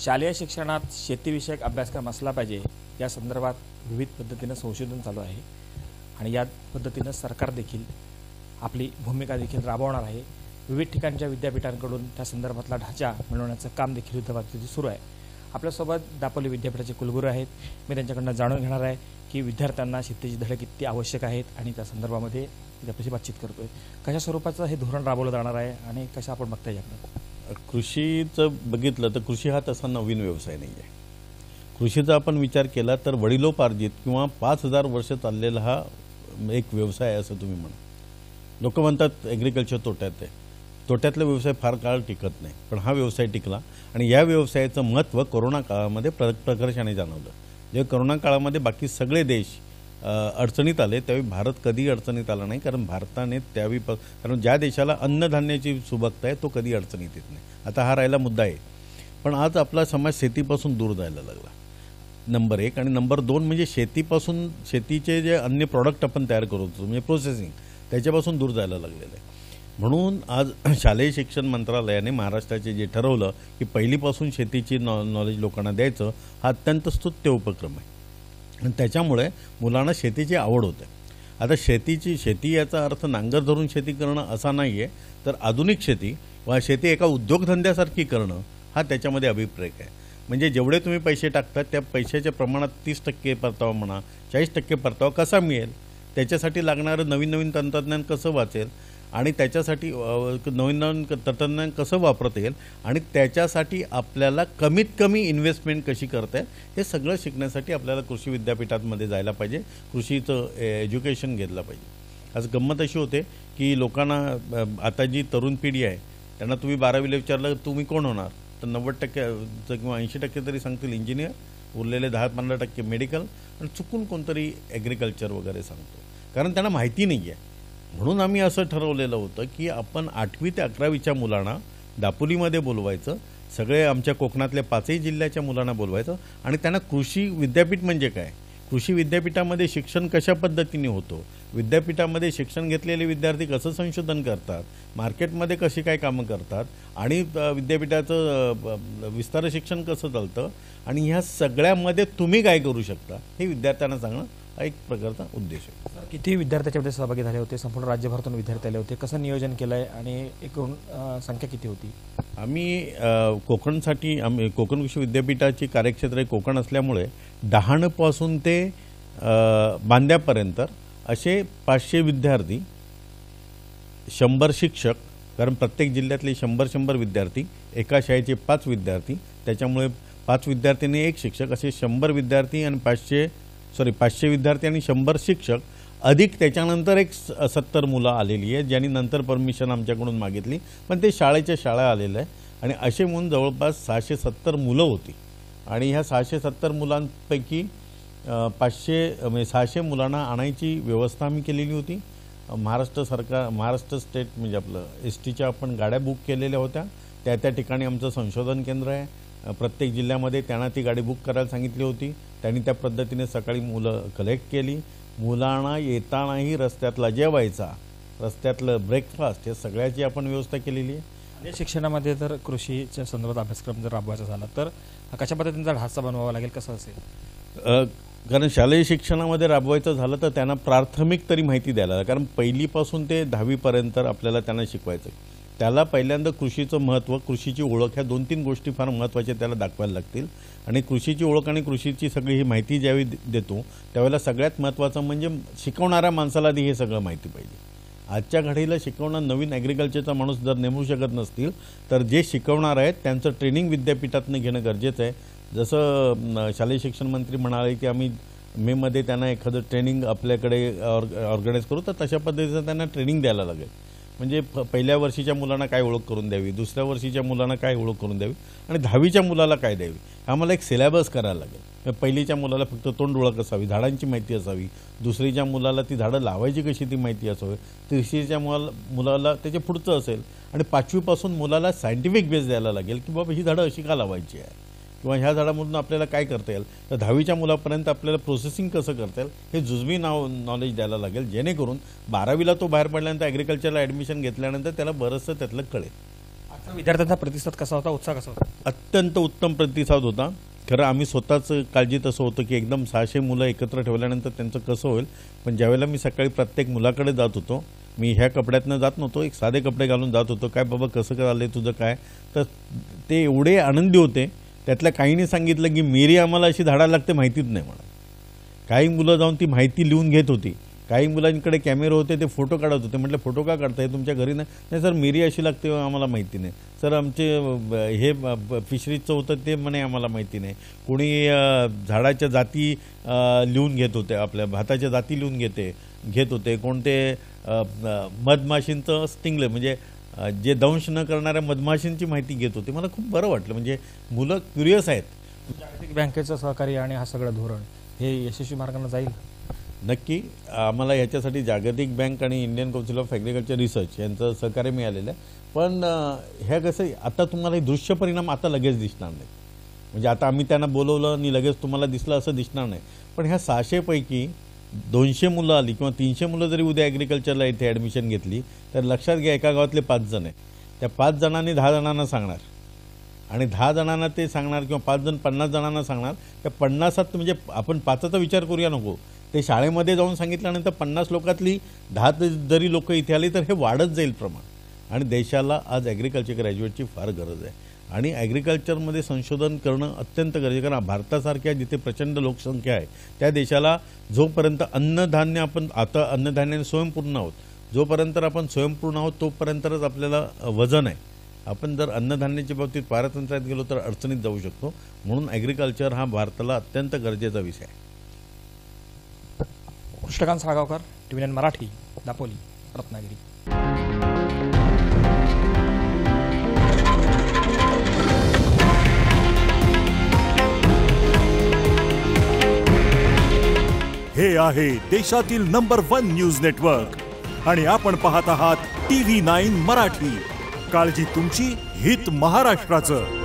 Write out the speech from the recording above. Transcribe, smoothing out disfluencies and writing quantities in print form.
शालेय शिक्षणात शेतीविषयक अभ्यासक्रम असला पाहिजे या संदर्भात विविध पद्धतीने संशोधन चालू आहे आणि या पद्धतीने सरकार देखील आपली भूमिका देखील राबवणार आहे। विविध ठिकाणच्या विद्यापीठांकडून त्या संदर्भातला ढाचा मिळवण्याचं काम देखील युद्धपातळीवर सुरू आहे। आपल्यासोबत दापोली विद्यापीठाचे कुलगुरू आहेत। मी त्यांच्याकडून जाणून घेणार आहे की विद्यार्थ्यांना शेतीची धडे किती आवश्यक आहेत आणि त्या संदर्भामध्ये त्याच्याशी बातचीत करतोय। कशा स्वरूपाचं हे धोरण राबवलं जाणार आहे आणि कशा आपण बघताय याकडे? कृषीचं बघितलं तर कृषी हा तसा नवीन व्यवसाय नाही आहे। कृषीचा आपण विचार केला तर वडिलोपार्जित किंवा 5000 वर्ष चाललेला हा एक व्यवसाय आहे असं तुम्ही म्हणा। लोक म्हणतात ॲग्रिकल्चर तोट्यात आहे, तोट्यातला व्यवसाय फार काळ टिकत नाही, पण हा व्यवसाय टिकला आणि या व्यवसायाचं महत्त्व कोरोना काळामध्ये प्रकर्षाने जाणवलं। जे कोरोना काळामध्ये बाकी सगळे देश अडचणीत आले त्यावेळी भारत कधी अडचणीत आला नाही, कारण भारताने त्यावेळी कारण ज्या देशाला अन्नधान्याची सुबकता आहे तो कधी अडचणीत येत नाही। आता हा राहिला मुद्दा आहे, पण आज आपला समाज शेतीपासून दूर जायला लागला, नंबर 1। आणि नंबर 2 म्हणजे शेतीपासून शेतीचे जे अन्य प्रॉडक्ट आपण तयार करतो म्हणजे प्रोसेसिंग त्याच्यापासून दूर जायला लागलेलं आहे। म्हणून आज शालेय शिक्षण मंत्रालयाने महाराष्ट्राचे जे ठरवलं की पहिलीपासून शेतीची नॉलेज लोकांना द्यायचं, हा अत्यंत स्तुत्य उपक्रम आहे आणि त्याच्यामुळे मुलांना शेतीची आवड होते। आता शेती याचा अर्थ नांगर धरून शेती करणं असा नाही आहे, तर आधुनिक शेती वा शेती एका उद्योगधंद्यासारखी करणं हा त्याच्यामध्ये अभिप्रेत आहे। म्हणजे जेवढे तुम्ही पैसे टाकतात त्या पैशाच्या प्रमाणात 30% परतावा म्हणा 40% परतावा कसा मिळेल, त्याच्यासाठी लागणारं नवीन तंत्रज्ञान कसं वाचेल आणि त्याच्यासाठी नवीन तंत्रज्ञान कसं वापरता येईल आणि त्याच्यासाठी आपल्याला कमीत कमी इन्व्हेस्टमेंट कशी करता येईल हे सगळं शिकण्यासाठी आपल्याला कृषी विद्यापीठांमध्ये जायला पाहिजे, कृषीचं एज्युकेशन घेतलं पाहिजे। आज गंमत अशी होते की लोकांना आता जी तरुण पिढी आहे त्यांना तुम्ही 12वीला विचारलं तुम्ही कोण होणार तर 90% किंवा 80% तरी सांगतील इंजिनियर, उरलेले 10-15% मेडिकल आणि चुकून कोणतरी ॲग्रिकल्चर वगैरे सांगतो, कारण त्यांना माहिती नाही आहे। म्हणून आम्ही असं ठरवलेलं होतं की आपण 8वी ते 11वीच्या मुलांना दापोलीमध्ये बोलवायचं, सगळे आमच्या कोकणातल्या 5ही जिल्ह्याच्या मुलांना बोलवायचं आणि त्यांना कृषी विद्यापीठ म्हणजे काय, कृषी विद्यापीठामध्ये शिक्षण कशा पद्धतीने होतं, विद्यापीठामध्ये शिक्षण घेतलेले विद्यार्थी कसं संशोधन करतात, मार्केटमध्ये कशी काय कामं करतात आणि विद्यापीठाचं विस्तार शिक्षण कसं चालतं आणि ह्या सगळ्यामध्ये तुम्ही काय करू शकता हे विद्यार्थ्यांना सांगणं हा एक प्रकारचा उद्देश आहे। किती विद्यार्थी त्याच्यामध्ये सहभागी झाले होते? संपूर्ण राज्यभरातून विद्यार्थी आले होते? कसं नियोजन केलं आहे आणि एकूण संख्या किती होती? आम्ही कोकणसाठी कोकण कृषी विद्यापीठाची कार्यक्षेत्र कोकण असल्यामुळे डहाणूपासून ते बांद्यापर्यंत असे 500 विद्यार्थी, 100 शिक्षक, कारण प्रत्येक जिल्ह्यातले 100 विद्यार्थी, एका शाळेचे 5 विद्यार्थी, त्याच्यामुळे 5 विद्यार्थ्यांनी 1 शिक्षक, असे 100 विद्यार्थी आणि 500 विद्यार्थी आणि 100 शिक्षक अधिक त्याच्यानंतर एक 70 मुलं आलेली आहेत ज्यांनी नंतर परमिशन आमच्याकडून मागितली, पण ते शाळेच्या शाळा आलेलं आहे आणि असे म्हणून जवळपास 670 मुलं होती आणि ह्या 670 मुलांपैकी 600 मुलांना आणायची व्यवस्था आम्ही केलेली होती। महाराष्ट्र स्टेट म्हणजे आपलं STच्या आपण गाड्या बुक केलेल्या होत्या, त्या ठिकाणी आमचं संशोधन केंद्र आहे, प्रत्येक जिल्ह्यामध्ये त्यांना ती गाडी बुक करायला सांगितली होती, त्यांनी त्या पद्धतीने सकाळी मुलं कलेक्ट केली। मुलांना येतानाही रस्त्यातला जेवायचा, रस्त्यातलं ब्रेकफास्ट या सगळ्याची आपण व्यवस्था केलेली आहे। शिक्षणामध्ये जर कृषीच्या संदर्भात अभ्यासक्रम जर राबवायचा झाला तर कशा पद्धतीचा ढाचा बनवावा लागेल, कसं असेल? कारण शालेय शिक्षणामध्ये राबवायचं झालं तर त्यांना प्राथमिक तरी माहिती द्यायला लागेल, कारण पहिलीपासून ते 10वीपर्यंत आपल्याला त्यांना शिकवायचं। त्याला पहिल्यांदा कृषीचं महत्त्व, कृषीची ओळख ह्या 2-3 गोष्टी फार महत्त्वाच्या त्याला दाखवायला लागतील आणि कृषीची ओळख आणि कृषीची सगळी ही माहिती ज्यावेळी देतो त्यावेळेला सगळ्यात महत्त्वाचं म्हणजे शिकवणाऱ्या माणसाला हे सगळं माहिती पाहिजे। आजच्या घडीला शिकवणार नवीन ॲग्रिकल्चरचा माणूस जर नेमू शकत नसतील तर जे शिकवणार आहेत त्यांचं ट्रेनिंग विद्यापीठातनं घेणं गरजेचं आहे। जसं शालेय शिक्षण मंत्री म्हणाले की आम्ही मेमध्ये त्यांना एखादं ट्रेनिंग आपल्याकडे ऑर्गनाईज करू, तर तशा पद्धतीचं त्यांना ट्रेनिंग द्यायला लागेल। म्हणजे पहिल्या वर्षीच्या मुलांना काय ओळख करून द्यावी, दुसऱ्या वर्षीच्या मुलांना काय ओळख करून द्यावी आणि 10वीच्या मुलाला काय द्यावी, आम्हाला एक सिलेबस करायला लागेल। पहिलीच्या मुलाला फक्त तोंड ओळख असावी, झाडांची माहिती असावी, दुसरीच्या मुलाला ती झाडं लावायची कशी ती माहिती असावी, तिसरीच्या मुलाला त्याच्या पुढचं असेल आणि 5वीपासून मुलाला सायंटिफिक बेस द्यायला लागेल की बाबा ही झाडं अशी का लावायची आहे किंवा ह्या झाडामधून आपल्याला काय करता येईल। तर 10वीच्या मुलापर्यंत आपल्याला प्रोसेसिंग कसं करता येईल हे जुजवी नॉलेज द्यायला लागेल, जेणेकरून 12वीला तो बाहेर पडल्यानंतर ॲग्रिकल्चरला ॲडमिशन घेतल्यानंतर त्याला बरंचसं त्यातलं कळेल। विद्यार्थ्यांचा प्रतिसाद कसा होता, उत्साह कसा होता? अत्यंत उत्तम प्रतिसाद होता. खरं आम्ही स्वतःच काळजीत असं होतं की एकदम 600 मुलं एकत्र ठेवल्यानंतर त्यांचं कसं होईल. पण ज्यावेळेला मी सकाळी प्रत्येक मुलाकडे जात होतो, मी ह्या कपड्यातनं जात नव्हतो, एक साधे कपडे घालून जात होतो. काय बाबा कसं झालं तुझं काय, तर ते एवढे आनंदी होते. त्यातल्या काहींनी सांगितलं की मेरी आम्हाला अशी धाडायला लागते माहितीच नाही म्हणा. काही मुलं जाऊन ती माहिती लिहून घेत होती. काही मुलांकडे कॅमेरे होते, ते फोटो काढत होते. म्हटलं फोटो का काढताय, तुमच्या घरी नाही सर मेरी अशी लागते आम्हाला माहिती नाही सर, आमचे हे फिशरीजचं होतं ते म्हणे आम्हाला माहिती नाही. कोणी झाडाच्या जाती लिहून घेत होते, आपल्या भाताच्या जाती लिहून घेत होते. कोणते मधमाशींचं स्टिंगले म्हणजे जे दंश न करणाऱ्या मधमाशींची माहिती घेत होते. मला खूप बरं वाटलं, म्हणजे मुलं क्युरियस आहेत. जागतिक बँकेचं सहकार्य आणि हा सगळं धोरण हे यशस्वी मार्गाने जाईल. नक्की आम्हाला याच्यासाठी जागतिक बँक आणि Indian council of agriculture research यांचं सहकार्य मिळालेलं आहे. पण ह्या कसं आता तुम्हाला हे दृश्य परिणाम आता लगेच दिसणार नाही. म्हणजे आता आम्ही त्यांना बोलवलं आणि लगेच तुम्हाला दिसलं असं दिसणार नाही. पण ह्या 600 पैकी 200 मुलं आली किंवा 300 मुलं जरी उद्या ॲग्रिकल्चरला इथे ॲडमिशन घेतली तर लक्षात घ्या एका गावातले 5 जण आहे. त्या 5 जणांनी 10 जणांना सांगणार आणि 10 जणांना ते सांगणार किंवा 5 जण 50 जणांना सांगणार. त्या 50 म्हणजे आपण 5चा विचार करूया नको. ते शाळेमध्ये जाऊन सांगितल्यानंतर 50 लोकातली 10 जरी लोक इथे आली तर हे वाढत जाईल प्रमाण. आणि देशाला आज ॲग्रिकल्चर ग्रॅज्युएटची फार गरज आहे आणि ॲग्रिकल्चरमध्ये संशोधन करणं अत्यंत गरजेचं. कारण भारतासारख्या जिथे प्रचंड लोकसंख्या आहे त्या देशाला जोपर्यंत अन्नधान्य आपण आता अन्नधान्याने स्वयंपूर्ण आहोत, जोपर्यंत आपण स्वयंपूर्ण आहोत तोपर्यंतच आपल्याला वजन आहे. आपण जर अन्नधान्याच्या बाबतीत पारतंत्र्यात गेलो तर अडचणीत जाऊ शकतो. म्हणून ॲग्रिकल्चर हा भारताला अत्यंत गरजेचा विषय आहे. कृष्णकांत साळगावकर, TVN मराठी, दापोली, रत्नागिरी. हे आहे देशातील नंबर 1 न्यूज नेटवर्क आणि आपण पाहत आहात TV9 मराठी. काळजी तुमची, हित महाराष्ट्राचं.